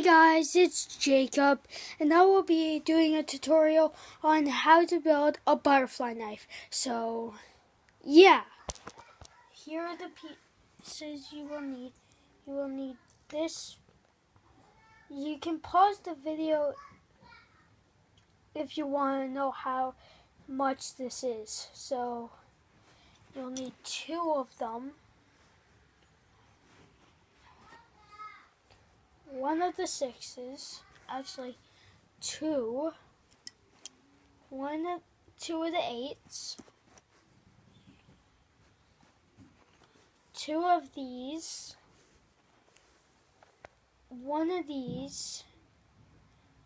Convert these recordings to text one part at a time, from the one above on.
guys, it's Jacob, and I will be doing a tutorial on how to build a butterfly knife. So, yeah. Here are the pieces you will need. You will need this. You can pause the video if you want to know how much this is. So, you'll need 2 of them. One of the 6s, actually 2. 2 of the 8s. 2 of these. 1 of these.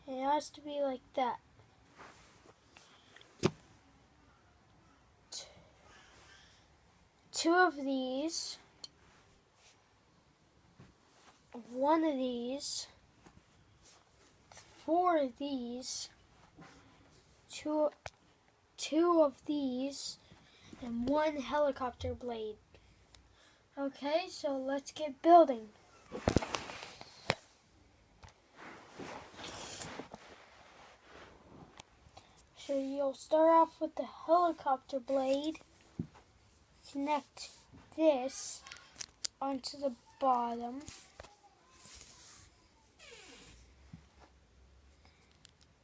It has to be like that. 2 of these. 1 of these. 4 of these. 2 of these. And 1 helicopter blade. Okay, so let's get building. So you'll start off with the helicopter blade. Connect this onto the bottom.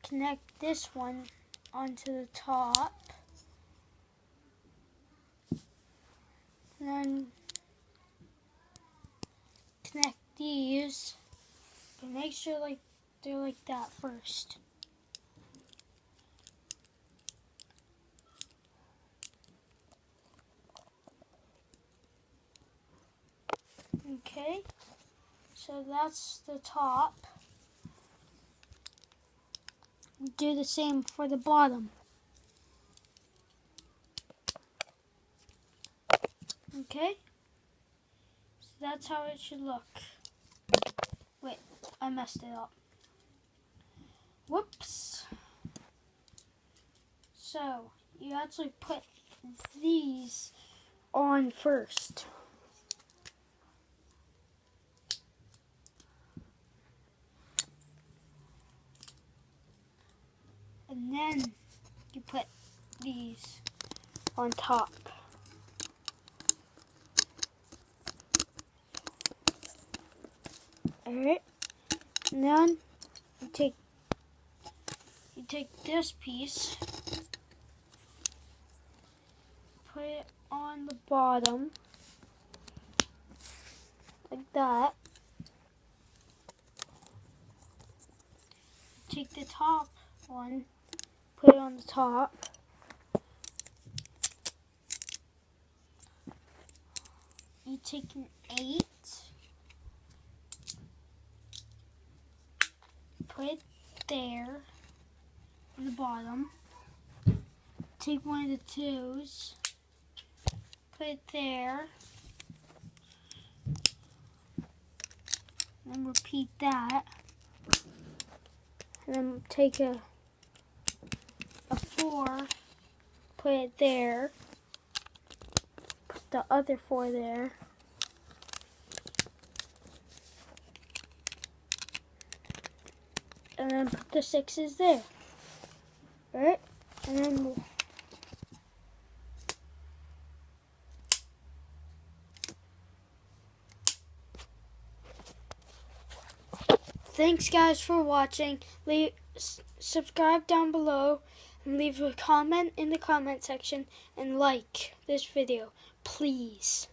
Connect this one onto the top. And then connect these. And make sure they're like that first. Okay, so that's the top. Do the same for the bottom. Okay, so that's how it should look. Wait, I messed it up. Whoops. So, you actually put these on first. And then you put these on top. Alright. And then you take this piece, put it on the bottom like that. Take the top one, put it on the top. You take an 8, put it there on the bottom. Take one of the 2s, put it there, and then repeat that. And then take a 4, put it there, put the other 4 there, and then put the 6s there. Alright? And then thanks guys for watching. Subscribe down below and leave a comment in the comment section and like this video, please.